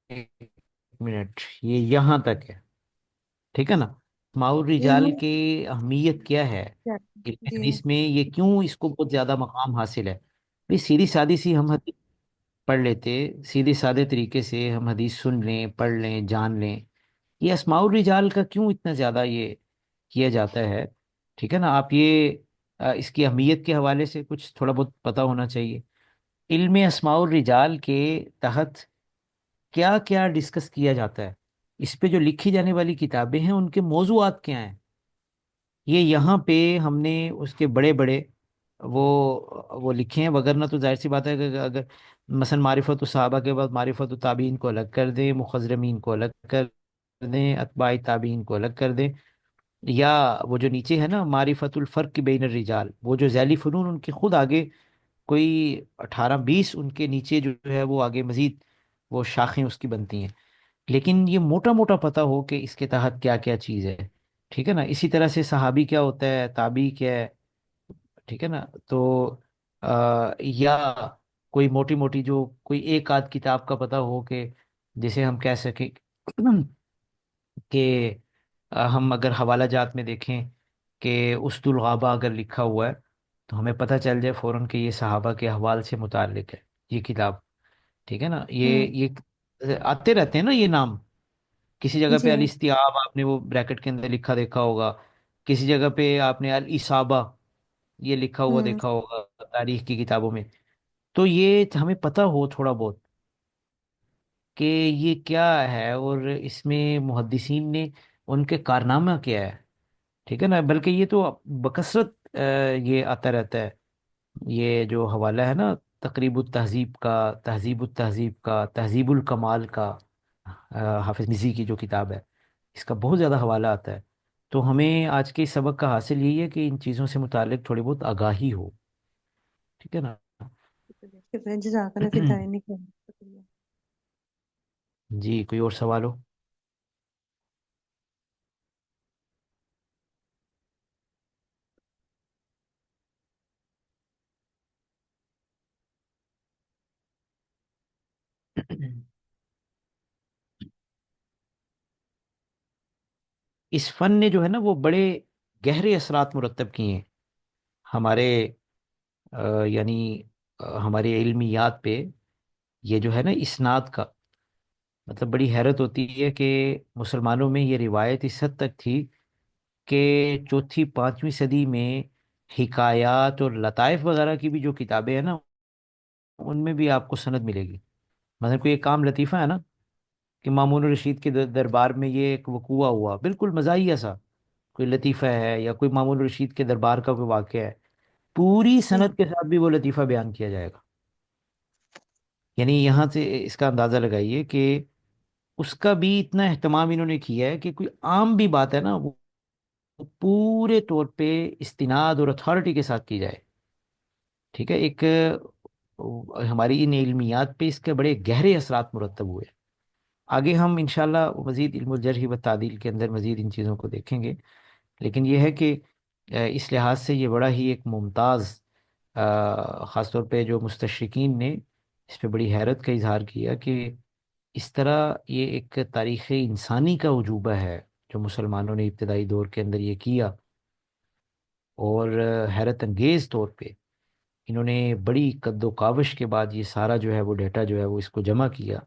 एक मिनट, ये यहाँ तक है। ठीक है ना। माउर इल्म रिजाल की अहमियत क्या है क्या? इल्म जी। हदीस में, ये क्यों इसको बहुत ज्यादा मकाम हासिल है। भाई सीधी सादी सी हम हदीस पढ़ लेते, सीधे सादे तरीके से हम हदीस सुन लें, पढ़ लें, जान लें। ये अस्माउर रिजाल का क्यों इतना ज्यादा ये किया जाता है। ठीक है ना। आप ये इसकी अहमियत के हवाले से कुछ थोड़ा बहुत पता होना चाहिए। इल्म अस्माउर रिजाल के तहत क्या क्या डिस्कस किया जाता है, इस पे जो लिखी जाने वाली किताबें हैं उनके मौजूआत क्या हैं, ये यहाँ पे हमने उसके बड़े बड़े वो लिखे हैं। वगरना तो जाहिर सी बात है कि अगर मसलन मारिफत सहाबा के बाद मारिफत ताबीन को अलग कर दें, मुखज़रमीन को अलग कर दें, अतबाई ताबीन को अलग कर दें, या वो जो नीचे है ना मारिफतुल फ़र्क बैन रिजाल, वो जो ज़ैली फ़नून उनके खुद आगे कोई 18-20 उनके नीचे जो है वो आगे मजीद वो शाखें उसकी बनती हैं। लेकिन ये मोटा मोटा पता हो कि इसके तहत क्या क्या चीज़ है। ठीक है ना। इसी तरह से सहाबी क्या होता है, ताबी क्या है। ठीक है ना। तो या कोई मोटी मोटी जो कोई एक आध किताब का पता हो कि जिसे हम कह सकें कि हम अगर हवाला जात में देखें कि उस्तुल गाबा अगर लिखा हुआ है तो हमें पता चल जाए फौरन कि ये सहाबा के अहवाल से मुताल्लिक है ये किताब। ठीक है ना। हम्म। ये आते रहते हैं ना ये नाम। किसी जगह पे जी। अल इस्तिआब आपने वो ब्रैकेट के अंदर लिखा देखा होगा, किसी जगह पे आपने अल इसाबा ये लिखा हुआ हम्म। देखा होगा तारीख की किताबों में। तो ये हमें पता हो थोड़ा बहुत कि ये क्या है और इसमें मुहद्दिसीन ने उनके कारनामा क्या है। ठीक है ना। बल्कि ये तो बकसरत ये आता रहता है। ये जो हवाला है ना तकरीबुत तहजीब का, तहजीबुत तहजीब का, तहजीबुल कमाल का, हाफिज मिज़ी की जो किताब है इसका बहुत ज़्यादा हवाला आता है। तो हमें आज के इस सबक का हासिल यही है कि इन चीज़ों से मुतालिक थोड़ी बहुत आगाही हो। ठीक है ना। शुक्रिया, जज़ाकल्लाह फिर दाई निकल। शुक्रिया। जी कोई और सवाल हो। इस फन ने जो है ना वो बड़े गहरे असरात मुरतब किए हैं हमारे यानी हमारे इल्मियात पे। ये जो है ना इस्नाद का मतलब बड़ी हैरत होती है कि मुसलमानों में ये रिवायत इस हद तक थी कि चौथी पांचवी सदी में हिकायात और लताइफ वगैरह की भी जो किताबें हैं ना उनमें भी आपको सनद मिलेगी। मतलब कोई एक काम लतीफ़ा है ना कि मामून रशीद के दरबार में ये एक वकूआ हुआ बिल्कुल मज़ाहिया सा, कोई लतीफ़ा है या कोई मामून रशीद के दरबार का कोई वाक़या है, पूरी जी। सनद के साथ भी वो लतीफ़ा बयान किया जाएगा। यानी यहाँ से इसका अंदाज़ा लगाइए कि उसका भी इतना अहतमाम इन्होंने किया है कि कोई आम भी बात है ना वो पूरे तौर पे इस्तिनाद और अथॉरिटी के साथ की जाए। ठीक है। एक हमारी इन इल्मियात पे इसके बड़े गहरे असरात मुरतब हुए। आगे हम इंशाल्लाह मज़ीद इल्मुल जर्ह व तादील के अंदर मज़ीद इन चीज़ों को देखेंगे। लेकिन यह है कि इस लिहाज से ये बड़ा ही एक मुमताज़ ख़ास तौर पे जो मुस्तशरिकीन ने इस पे बड़ी हैरत का इजहार किया कि इस तरह ये एक तारीख़ इंसानी का उजूबा है जो मुसलमानों ने इब्तदाई दौर के अंदर ये किया। और हैरत अंगेज़ तौर पे इन्होंने बड़ी कद्दो कावश के बाद ये सारा जो है वो डेटा जो है वो इसको जमा किया,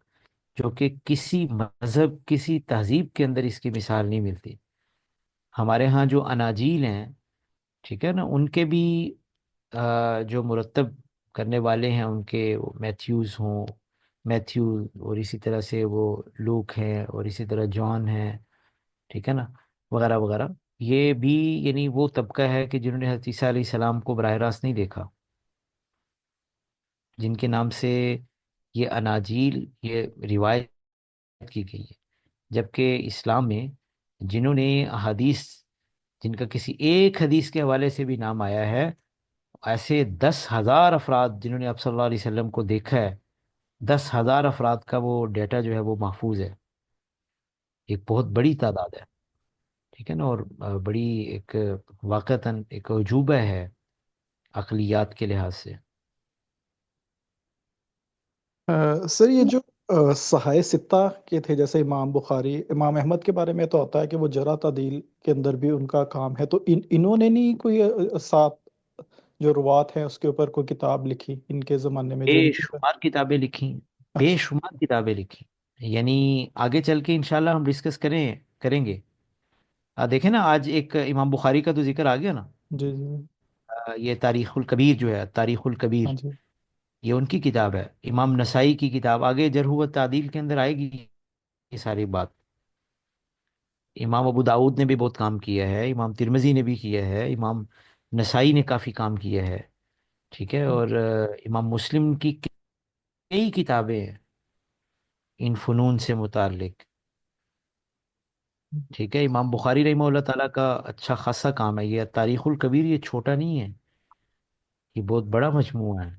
जो कि किसी मज़हब किसी तहजीब के अंदर इसकी मिसाल नहीं मिलती। हमारे यहाँ जो अनाजील हैं, ठीक है ना, उनके भी जो मुरतब करने वाले हैं उनके वो मैथ्यूज़ हों, मैथ्यू, और इसी तरह से वो लूक हैं, और इसी तरह जॉन हैं, ठीक है ना, वगैरह वगैरह। ये भी यानी वो तबका है कि जिन्होंने हज़रत ईसा अलैहिस्सलाम को बराह रास्त नहीं देखा, जिनके नाम से ये अनाजील ये रिवायत की गई है। जबकि इस्लाम में जिन्होंने हदीस, जिनका किसी एक हदीस के हवाले से भी नाम आया है, ऐसे 10,000 अफराद जिन्होंने आप सल्लल्लाहु अलैहि वसल्लम को देखा है, 10,000 अफराद का वो डेटा जो है वो महफूज है। एक बहुत बड़ी तादाद है। ठीक है ना। और बड़ी एक वाक़तन एक अजूबा है अक़लियात के लिहाज से। سر یہ جو صحائح ستہ کے تھے، جیسے امام بخاری، امام احمد کے بارے میں تو ہوتا ہے کہ وہ جرح تعدیل کے اندر بھی ان کا کام ہے، تو انہوں نے نہیں کوئی سات جو روات ہیں اس کے اوپر کوئی کتاب لکھی ان کے زمانے میں جو ان بے کی؟ شمار کتابیں لکھی، بے اچھا، شمار کتابیں لکھی، یعنی آگے چل کے انشاءاللہ ہم ڈسکس کریں گے۔ دیکھیں نا، آج ایک امام بخاری کا تو ذکر آ گیا نا، جی جی، یہ تاریخ الکبیر جو ہے، تاریخ الکبیر، ہاں جی، یہ ان کی کتاب ہے۔ امام نسائی کی کتاب آگے جرح و تعدیل کے اندر آئے گی یہ ساری بات۔ امام ابو داود نے بھی بہت کام کیا ہے، امام ترمذی نے بھی کیا ہے، امام نسائی نے کافی کام کیا ہے، ٹھیک ہے، اور امام مسلم کی کئی کتابیں ہیں ان فنون سے متعلق، ٹھیک ہے۔ امام بخاری رحمہ اللہ تعالیٰ کا اچھا خاصا کام ہے، یہ تاریخ الکبیر یہ چھوٹا نہیں ہے، یہ بہت بڑا مجموعہ ہے۔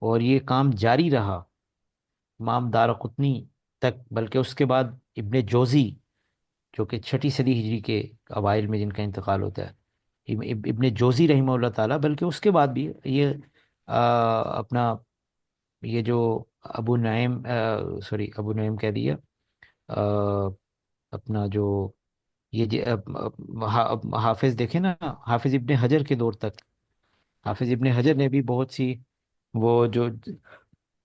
اور یہ کام جاری رہا امام دارقطنی تک، بلکہ اس کے بعد ابن جوزی، جو کہ چھٹی صدی ہجری کے اوائل میں جن کا انتقال ہوتا ہے، ابن جوزی رحمہ اللہ تعالیٰ، بلکہ اس کے بعد بھی یہ اپنا یہ جو ابو نعیم، سوری ابو نعیم کہہ دیا، آ، اپنا جو یہ حافظ دیکھیں نا، حافظ ابن حجر کے دور تک، حافظ ابن حجر نے بھی بہت سی وہ جو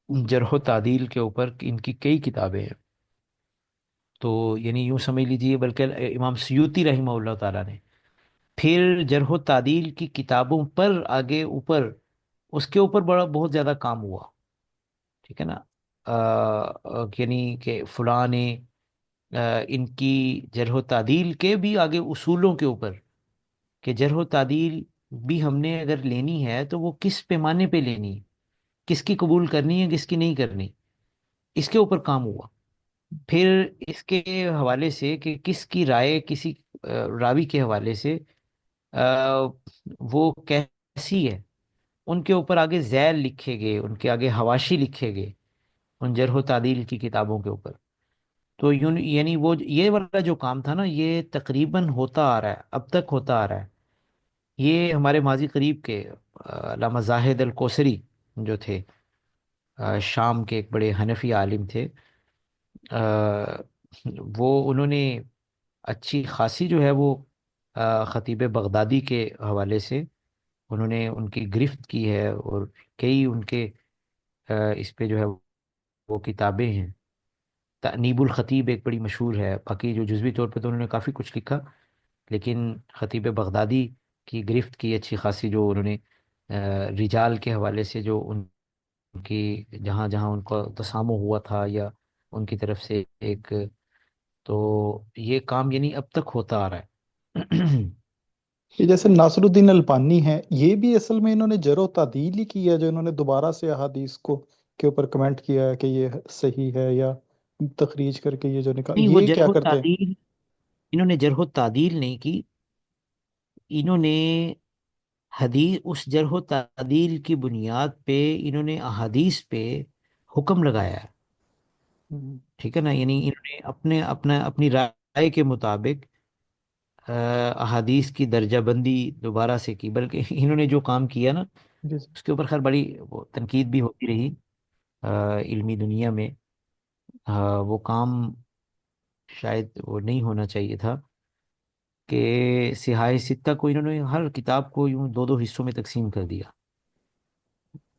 جرح و تعدیل کے اوپر ان کی کئی کتابیں ہیں، تو یعنی یوں سمجھ لیجئے، بلکہ امام سیوطی رحمہ اللہ تعالیٰ نے پھر جرح و تعدیل کی کتابوں پر آگے اوپر اس کے اوپر بڑا بہت زیادہ کام ہوا، ٹھیک ہے نا، یعنی کہ فلاں نے ان کی جرح و تعدیل کے بھی آگے اصولوں کے اوپر، کہ جرح و تعدیل بھی ہم نے اگر لینی ہے تو وہ کس پیمانے پہ لینی ہے، کس کی قبول کرنی ہے کس کی نہیں کرنی، اس کے اوپر کام ہوا۔ پھر اس کے حوالے سے کہ کس کی رائے کسی راوی کے حوالے سے آ، وہ کیسی ہے، ان کے اوپر آگے ذیل لکھے گئے، ان کے آگے حواشی لکھے گئے ان جرح و تعدیل کی کتابوں کے اوپر۔ تو یعنی وہ یہ والا جو کام تھا نا، یہ تقریباً ہوتا آ رہا ہے، اب تک ہوتا آ رہا ہے۔ یہ ہمارے ماضی قریب کے علامہ زاہد الکوثری جو تھے، شام کے ایک بڑے حنفی عالم تھے، آ، وہ انہوں نے اچھی خاصی جو ہے وہ خطیب بغدادی کے حوالے سے انہوں نے ان کی گرفت کی ہے، اور کئی ان کے اس پہ جو ہے وہ کتابیں ہیں۔ تأنیب الخطیب ایک بڑی مشہور ہے، باقی جو جزوی طور پہ تو انہوں نے کافی کچھ لکھا، لیکن خطیب بغدادی کی گرفت کی اچھی خاصی جو انہوں نے رجال کے حوالے سے جو ان کی جہاں جہاں ان کا تسامح ہوا تھا یا ان کی طرف سے ایک، تو یہ کام یعنی اب تک ہوتا آ رہا ہے۔ یہ جیسے ناصر الدین البانی ہیں، یہ بھی اصل میں انہوں نے جرح و تعدیل ہی کی ہے، جو انہوں نے دوبارہ سے احادیث کو کے اوپر کمنٹ کیا ہے کہ یہ صحیح ہے، یا تخریج کر کے یہ جو نکال، نہیں، وہ یہ جرح کیا و کرتے ہیں؟ تعدیل، انہوں نے جرح و تعدیل نہیں کی، انہوں نے حدیث اس جرح و تعدیل کی بنیاد پہ انہوں نے احادیث پہ حکم لگایا ہے، ہم، ٹھیک ہے نا، یعنی انہوں نے اپنی رائے کے مطابق احادیث کی درجہ بندی دوبارہ سے کی، بلکہ انہوں نے جو کام کیا نا جی جی۔ اس کے اوپر خیر بڑی وہ تنقید بھی ہوتی رہی علمی دنیا میں، وہ کام شاید وہ نہیں ہونا چاہیے تھا کہ سیاہ ستہ کو انہوں نے ہر کتاب کو یوں دو دو حصوں میں تقسیم کر دیا،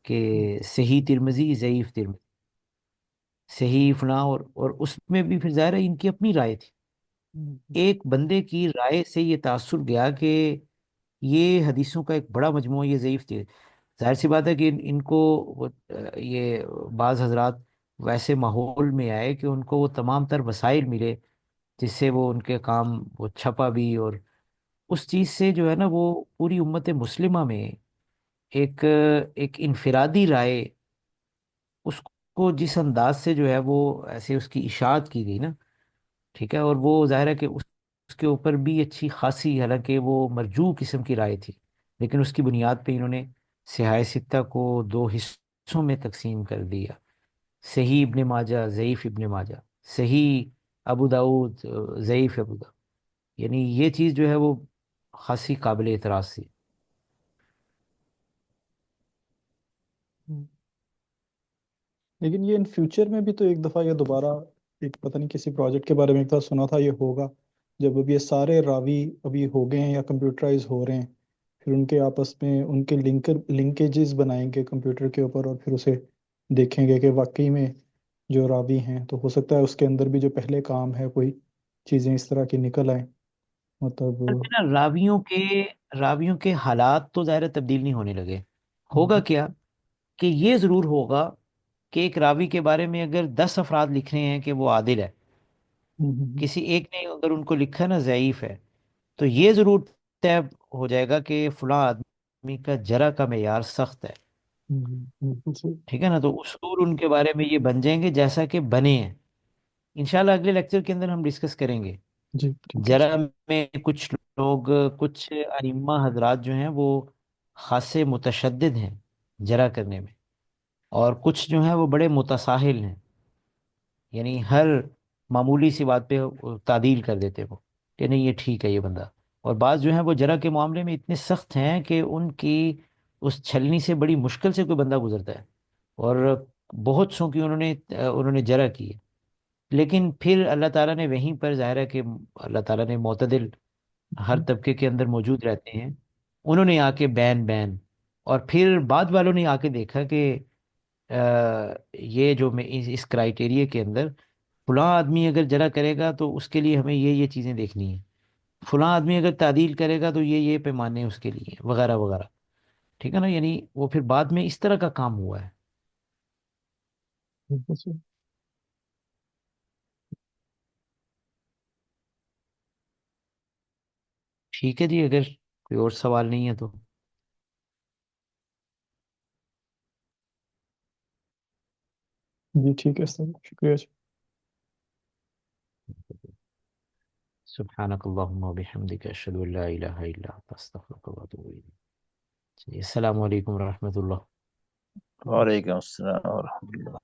کہ صحیح ترمذی، ضعیف ترمذی، صحیح فلاں، اور اس میں بھی پھر ظاہر ہے ان کی اپنی رائے تھی، ہم، ایک بندے کی رائے سے یہ تاثر گیا کہ یہ حدیثوں کا ایک بڑا مجموعہ یہ ضعیف تھی۔ ظاہر سی بات ہے کہ ان کو یہ بعض حضرات ویسے ماحول میں آئے کہ ان کو وہ تمام تر وسائل ملے جس سے وہ ان کے کام وہ چھپا بھی، اور اس چیز سے جو ہے نا وہ پوری امت مسلمہ میں ایک ایک انفرادی رائے، اس کو جس انداز سے جو ہے وہ ایسے اس کی اشاعت کی گئی نا، ٹھیک ہے، اور وہ ظاہر ہے کہ اس کے اوپر بھی اچھی خاصی، حالانکہ وہ مرجوع قسم کی رائے تھی، لیکن اس کی بنیاد پہ انہوں نے سیاہ ستہ کو دو حصوں میں تقسیم کر دیا، صحیح ابن ماجہ، ضعیف ابن ماجہ، صحیح ابو داود، ضعیف ابو داود، یعنی یہ چیز جو ہے وہ खासी काबिल एतराज़ थी। हम्म। लेकिन ये इन फ्यूचर में भी तो एक दफ़ा या दोबारा, एक पता नहीं किसी प्रोजेक्ट के बारे में एक दफ़ा सुना था, ये होगा जब अब ये सारे रावी अभी हो गए हैं या कंप्यूटराइज हो रहे हैं, फिर उनके आपस में उनके लिंकेजेस बनाएंगे कंप्यूटर के ऊपर और फिर उसे देखेंगे कि वाकई में जो रावी हैं, तो हो सकता है उसके अंदर भी जो पहले काम है कोई चीज़ें इस तरह की निकल आए, असल में मतलब। ना रावियों के हालात तो ज़ाहिर है तब्दील नहीं होने लगे। होगा हम्म। क्या कि ये ज़रूर होगा कि एक रावी के बारे में अगर 10 अफराद लिख रहे हैं कि वो आदिल है, हम्म। किसी एक ने अगर उनको लिखा ना ज़ईफ है, तो ये ज़रूर तय हो जाएगा कि फलां आदमी का जरा का मेयार सख्त है। बिल्कुल सही। ठीक है ना, तो उसूल उनके बारे में ये बन जाएंगे जैसा कि बने हैं। इंशाल्लाह अगले लेक्चर के अंदर हम डिस्कस करेंगे। जी ठीक है। जरा में कुछ लोग, कुछ अइम्मा हजरात जो हैं वो खासे मुतशद्दिद हैं जरा करने में, और कुछ जो हैं वो बड़े मुतसाहिल हैं, यानी हर मामूली सी बात पे वो तादील कर देते वो कि नहीं ये ठीक है ये बंदा। और बाज़ जो हैं वो जरा के मामले में इतने सख्त हैं कि उनकी उस छलनी से बड़ी मुश्किल से कोई बंदा गुजरता है, और बहुत सौ की उन्होंने जरा की है। लेकिन फिर अल्लाह ताला ने वहीं पर, ज़ाहिर है कि अल्लाह ताला ने मोतदिल हर तबके के अंदर मौजूद रहते हैं, उन्होंने आके बैन बैन, और फिर बाद वालों ने आके देखा कि ये जो मैं इस क्राइटेरिया के अंदर फलां आदमी अगर जरा करेगा तो उसके लिए हमें ये चीज़ें देखनी है, फलां आदमी अगर तादील करेगा तो ये पैमाने उसके लिए वगैरह वगैरह। ठीक है ना, यानी वो फिर बाद में इस तरह का काम हुआ है। बिल्कुल सही। ठीक है जी, अगर कोई और सवाल नहीं है तो। जी ठीक है सर, शुक्रिया। सुब्हानकल्लाहुम्मा व बिहम्दिका अशहदु अल्ला इलाहा इल्ला अंता अस्तगफिरुका व अतूबु इलैक। चलिए, अस्सलाम वालेकुम रहमतुल्लाह। वालेकुम अस्सलाम।